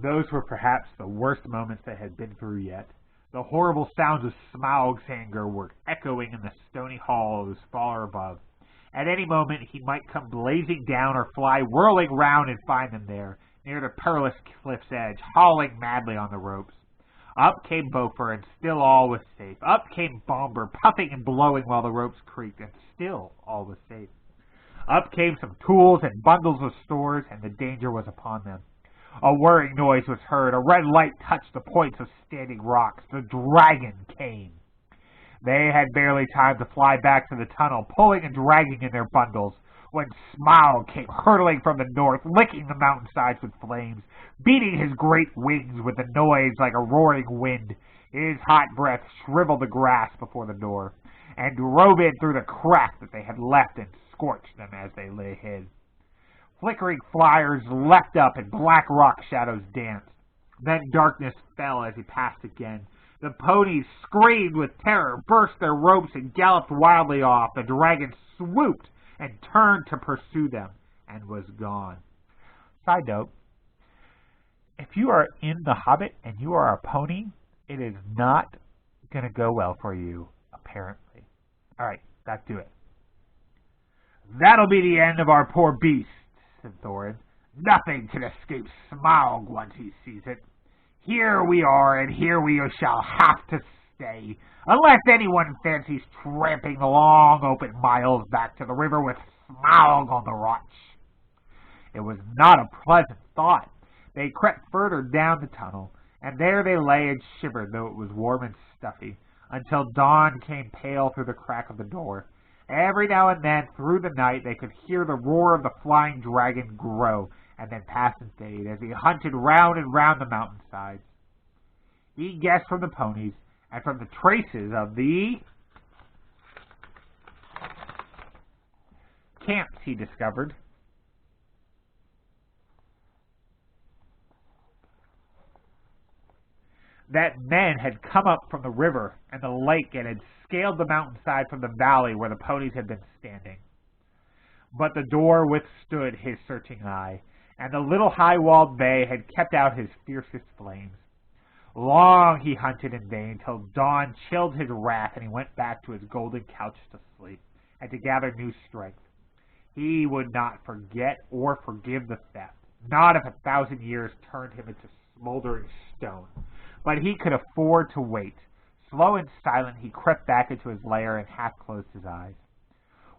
Those were perhaps the worst moments they had been through yet. The horrible sounds of Smaug's anger were echoing in the stony halls far above. At any moment he might come blazing down or fly whirling round and find them there, near the perilous cliff's edge, hauling madly on the ropes. Up came Beaufort, and still all was safe. Up came Bomber, puffing and blowing while the ropes creaked, and still all was safe. Up came some tools and bundles of stores, and the danger was upon them. A whirring noise was heard. A red light touched the points of standing rocks. The dragon came. They had barely time to fly back to the tunnel, pulling and dragging in their bundles, when Smaug came hurtling from the north, licking the mountainsides with flames, beating his great wings with a noise like a roaring wind. His hot breath shriveled the grass before the door, and drove in through the crack that they had left and scorched them as they lay hid. Flickering fires leapt up, and black rock shadows danced. Then darkness fell as he passed again. The ponies screamed with terror, burst their ropes, and galloped wildly off. The dragon swooped and turned to pursue them, and was gone. Side note, if you are in The Hobbit and you are a pony, it is not going to go well for you, apparently. All right, that do it. That'll be the end of our poor beast, said Thorin. Nothing can escape Smaug once he sees it. Here we are, and here we shall have to stay, unless anyone fancies tramping the long open miles back to the river with Smaug on the watch. It was not a pleasant thought. They crept further down the tunnel, and there they lay and shivered, though it was warm and stuffy, until dawn came pale through the crack of the door. Every now and then, through the night, they could hear the roar of the flying dragon grow, and then pass and fade, as he hunted round and round the mountainsides. He guessed from the ponies, and from the traces of the camps he discovered, that men had come up from the river and the lake and had scaled the mountainside from the valley where the ponies had been standing. But the door withstood his searching eye, and the little high-walled bay had kept out his fiercest flames. Long he hunted in vain, till dawn chilled his wrath, and he went back to his golden couch to sleep, and to gather new strength. He would not forget or forgive the theft, not if 1,000 years turned him into smoldering stone. But he could afford to wait. Slow and silent he crept back into his lair and half closed his eyes.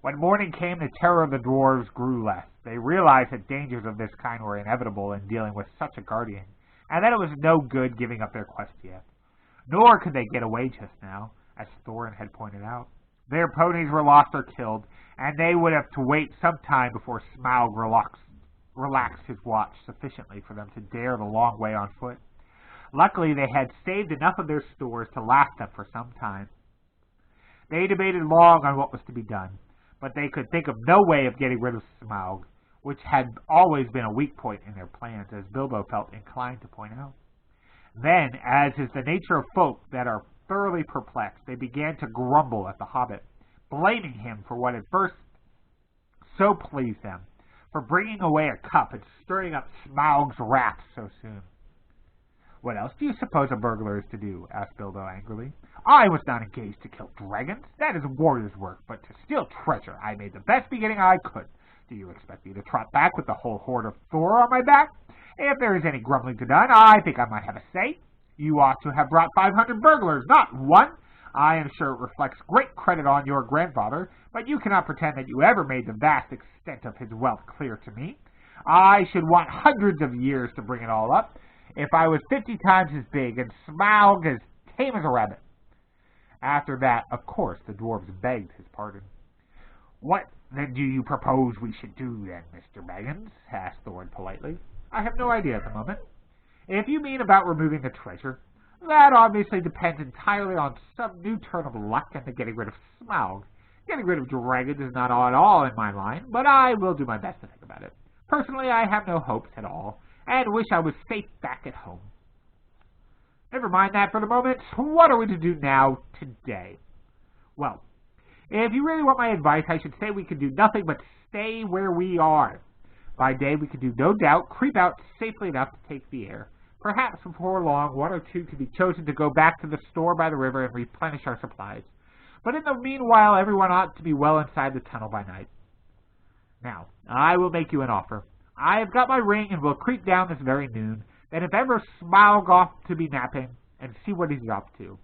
When morning came, the terror of the dwarves grew less. They realized that dangers of this kind were inevitable in dealing with such a guardian, and that it was no good giving up their quest yet. Nor could they get away just now, as Thorin had pointed out. Their ponies were lost or killed, and they would have to wait some time before Smaug relaxed his watch sufficiently for them to dare the long way on foot. Luckily, they had saved enough of their stores to last them for some time. They debated long on what was to be done, but they could think of no way of getting rid of Smaug, which had always been a weak point in their plans, as Bilbo felt inclined to point out. Then, as is the nature of folk that are thoroughly perplexed, they began to grumble at the Hobbit, blaming him for what had first so pleased them, for bringing away a cup and stirring up Smaug's wrath so soon. "What else do you suppose a burglar is to do?" asked Bilbo angrily. "I was not engaged to kill dragons. That is warrior's work. But to steal treasure, I made the best beginning I could. Do you expect me to trot back with the whole horde of Thor on my back? If there is any grumbling to be done, I think I might have a say. You ought to have brought 500 burglars, not one. I am sure it reflects great credit on your grandfather, but you cannot pretend that you ever made the vast extent of his wealth clear to me. I should want hundreds of years to bring it all up, if I was 50 times as big and Smaug as tame as a rabbit." After that, of course, the dwarves begged his pardon. "What, then, do you propose we should do, then, Mr. Baggins?" asked Thorin politely. "I have no idea at the moment. If you mean about removing the treasure, that obviously depends entirely on some new turn of luck and the getting rid of Smaug. Getting rid of dragons is not at all in my line, but I will do my best to think about it. Personally, I have no hopes at all, and wish I was safe back at home. Never mind that for the moment. What are we to do now, today? Well, if you really want my advice, I should say we can do nothing but stay where we are. By day, we can do no doubt creep out safely enough to take the air. Perhaps before long, one or two could be chosen to go back to the store by the river and replenish our supplies. But in the meanwhile, everyone ought to be well inside the tunnel by night. Now, I will make you an offer. I have got my ring and will creep down this very noon. Then if ever Smaug off to be napping, and see what he's up to.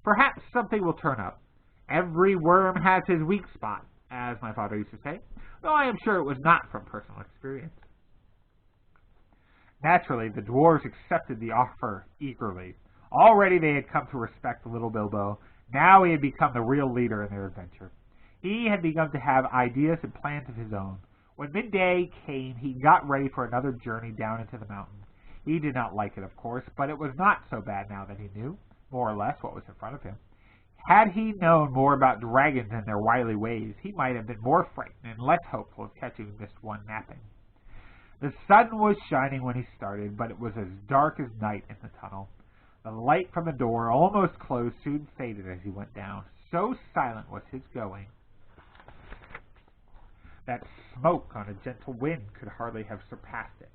Perhaps something will turn up. Every worm has his weak spot, as my father used to say, though I am sure it was not from personal experience. Naturally, the dwarves accepted the offer eagerly. Already they had come to respect little Bilbo. Now he had become the real leader in their adventure. He had begun to have ideas and plans of his own. When midday came, he got ready for another journey down into the mountain. He did not like it, of course, but it was not so bad now that he knew, more or less, what was in front of him. Had he known more about dragons and their wily ways, he might have been more frightened and less hopeful of catching this one napping. The sun was shining when he started, but it was as dark as night in the tunnel. The light from the door, almost closed, soon faded as he went down. So silent was his going that smoke on a gentle wind could hardly have surpassed it,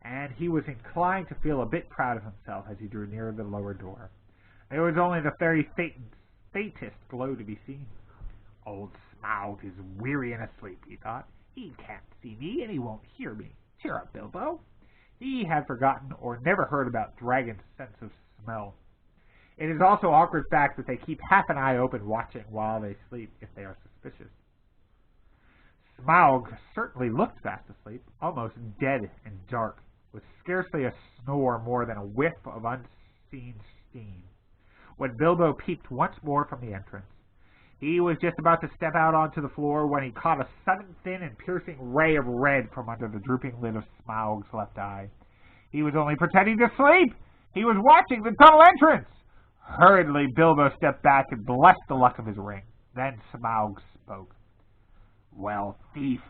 and he was inclined to feel a bit proud of himself as he drew near the lower door. There was only the very faintest glow to be seen. Old Smaug is weary and asleep, he thought. He can't see me, and he won't hear me. Cheer up, Bilbo. He had forgotten or never heard about dragons' sense of smell. It is also an awkward fact that they keep half an eye open watching while they sleep if they are suspicious. Smaug certainly looked fast asleep, almost dead and dark, with scarcely a snore more than a whiff of unseen steam. When Bilbo peeped once more from the entrance, he was just about to step out onto the floor when he caught a sudden thin and piercing ray of red from under the drooping lid of Smaug's left eye. He was only pretending to sleep! He was watching the tunnel entrance! Hurriedly, Bilbo stepped back and blessed the luck of his ring. Then Smaug spoke. Well, thief,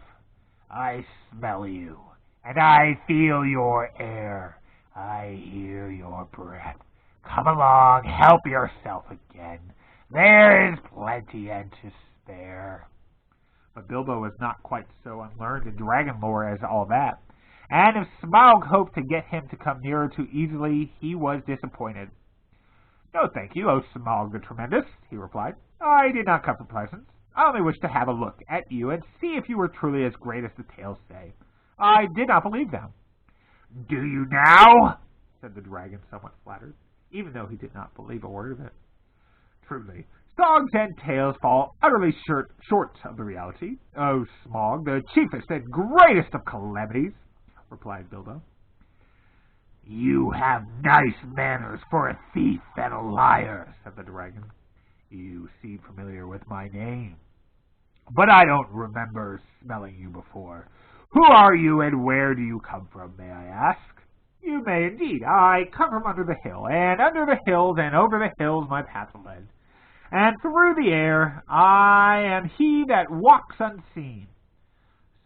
I smell you, and I feel your air. I hear your breath. Come along, help yourself again. There is plenty and to spare. But Bilbo was not quite so unlearned in dragon lore as all that, and if Smaug hoped to get him to come nearer too easily, he was disappointed. No, thank you, O Smaug the Tremendous, he replied. I did not come for presents. I only wished to have a look at you and see if you were truly as great as the tales say. I did not believe them. Do you now? Said the dragon, somewhat flattered, even though he did not believe a word of it. Truly, songs and tales fall utterly short of the reality. O Smaug, the chiefest and greatest of calamities, replied Bilbo. You have nice manners for a thief and a liar, said the dragon. You seem familiar with my name, but I don't remember smelling you before. Who are you and where do you come from, may I ask? You may indeed. I come from under the hill, and under the hills and over the hills my path led. And through the air I am he that walks unseen.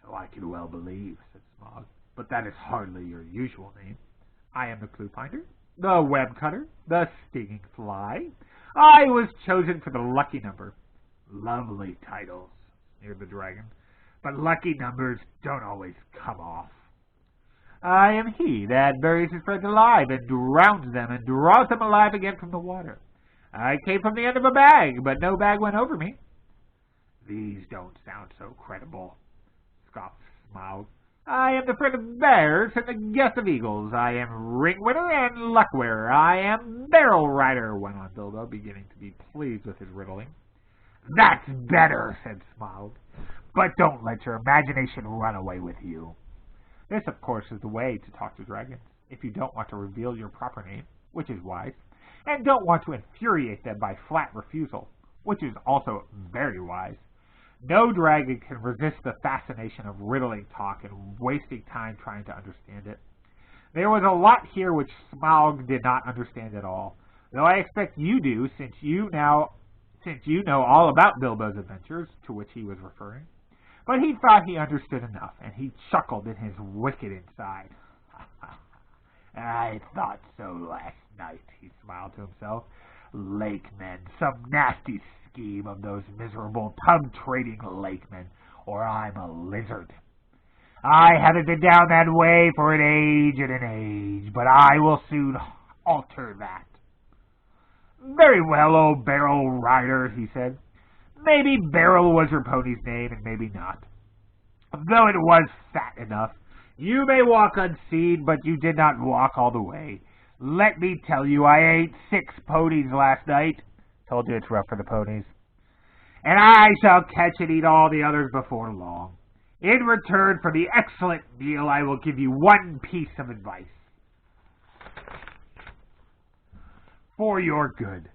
So I can well believe, said Smaug, but that is hardly your usual name. I am the clue finder, the web cutter, the stinging fly. I was chosen for the lucky number. Lovely titles, sneered the dragon, but lucky numbers don't always come off. I am he that buries his friends alive and drowns them and draws them alive again from the water. I came from the end of a bag, but no bag went over me. These don't sound so credible, scoffed Smaug. I am the friend of bears and the guest of eagles. I am ring winner and luck wearer. I am barrel rider, went on Bilbo, beginning to be pleased with his riddling. That's better, said Smaug, but don't let your imagination run away with you. This, of course, is the way to talk to dragons, if you don't want to reveal your proper name, which is wise, and don't want to infuriate them by flat refusal, which is also very wise. No dragon can resist the fascination of riddling talk and wasting time trying to understand it. There was a lot here which Smaug did not understand at all, though I expect you do, since you know all about Bilbo's adventures, to which he was referring. But he thought he understood enough, and he chuckled in his wicked inside. I thought so last night, he smiled to himself. Lakemen, some nasty scheme of those miserable tub-trading lakemen, or I'm a lizard. I haven't been down that way for an age and an age, but I will soon alter that. Very well, old Barrel Rider, he said. Maybe Barrel was your pony's name, and maybe not. Though it was fat enough, you may walk unseen, but you did not walk all the way. Let me tell you, I ate 6 ponies last night. Told you it's rough for the ponies. And I shall catch and eat all the others before long. In return for the excellent meal, I will give you one piece of advice. For your good,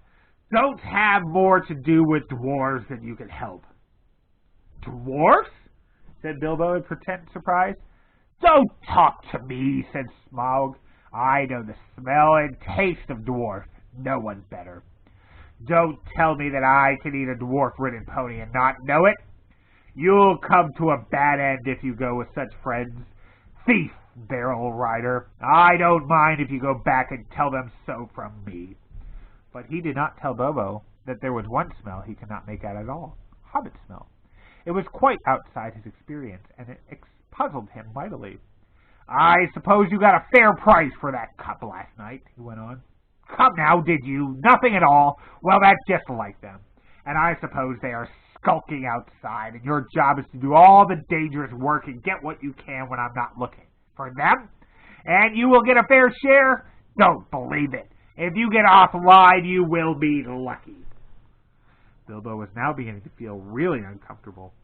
don't have more to do with dwarves than you can help. Dwarfs? Said Bilbo in pretended surprise. Don't talk to me, said Smaug. I know the smell and taste of dwarf. No one's better. Don't tell me that I can eat a dwarf-ridden pony and not know it. You'll come to a bad end if you go with such friends. Thief, Barrel Rider. I don't mind if you go back and tell them so from me. But he did not tell Bilbo that there was one smell he could not make out at all. Hobbit smell. It was quite outside his experience, and it puzzled him mightily. I suppose you got a fair price for that cup last night, he went on. Come now, did you? Nothing at all. Well, that's just like them. And I suppose they are skulking outside, and your job is to do all the dangerous work and get what you can when I'm not looking. For them? And you will get a fair share? Don't believe it. If you get offline, you will be lucky. Bilbo was now beginning to feel really uncomfortable.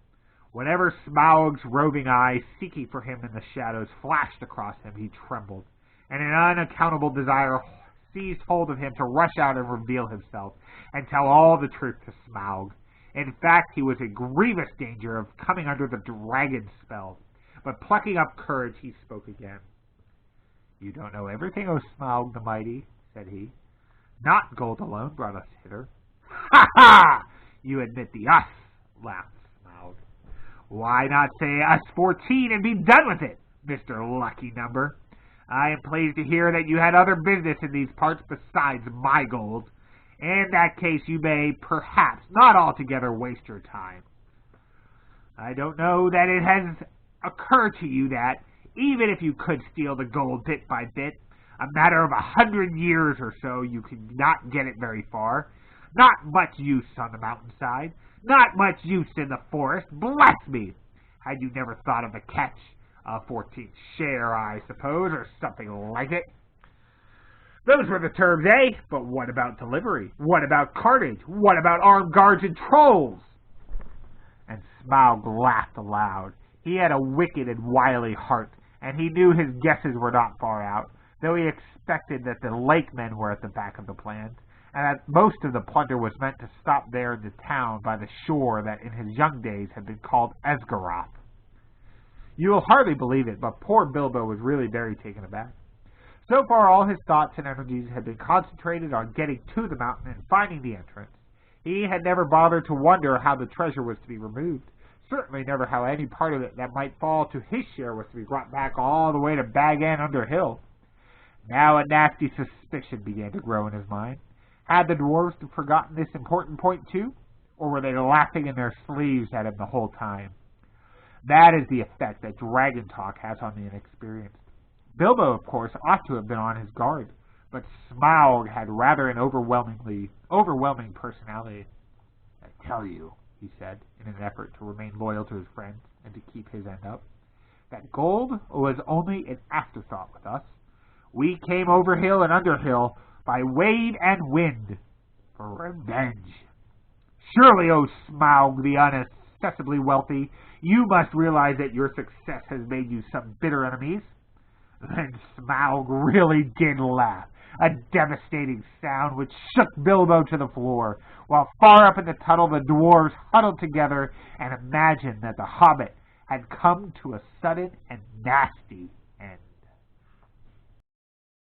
Whenever Smaug's roving eyes, seeking for him in the shadows, flashed across him, he trembled, and an unaccountable desire seized hold of him to rush out and reveal himself, and tell all the truth to Smaug. In fact, he was in grievous danger of coming under the dragon spell. But plucking up courage, he spoke again. You don't know everything, O Smaug the Mighty, said he. Not gold alone brought us hither. Ha ha! You admit the us, laughed Smaug. Why not say us 14 and be done with it, Mr. Lucky Number? I am pleased to hear that you had other business in these parts besides my gold. In that case, you may, perhaps, not altogether waste your time. I don't know that it has occurred to you that, even if you could steal the gold bit by bit, a matter of 100 years or so, you could not get it very far. Not much use on the mountainside. Not much use in the forest. Bless me! Had you never thought of the catch? A 14th share, I suppose, or something like it. Those were the terms, eh? But what about delivery? What about cartage? What about armed guards and trolls? And Smaug laughed aloud. He had a wicked and wily heart, and he knew his guesses were not far out, though he expected that the lake men were at the back of the plans, and that most of the plunder was meant to stop there in the town by the shore that in his young days had been called Esgaroth. You will hardly believe it, but poor Bilbo was really very taken aback. So far all his thoughts and energies had been concentrated on getting to the mountain and finding the entrance. He had never bothered to wonder how the treasure was to be removed, certainly never how any part of it that might fall to his share was to be brought back all the way to Bag End under Hill. Now a nasty suspicion began to grow in his mind. Had the dwarves forgotten this important point too, or were they laughing in their sleeves at him the whole time? That is the effect that dragon talk has on the inexperienced. Bilbo, of course, ought to have been on his guard, but Smaug had rather an overwhelming personality. I tell you, he said, in an effort to remain loyal to his friends and to keep his end up, that gold was only an afterthought with us. We came over hill and under hill by wave and wind for revenge. Surely, O Smaug the unaccessibly wealthy, you must realize that your success has made you some bitter enemies. Then Smaug really did laugh, a devastating sound which shook Bilbo to the floor, while far up in the tunnel the dwarves huddled together and imagined that the Hobbit had come to a sudden and nasty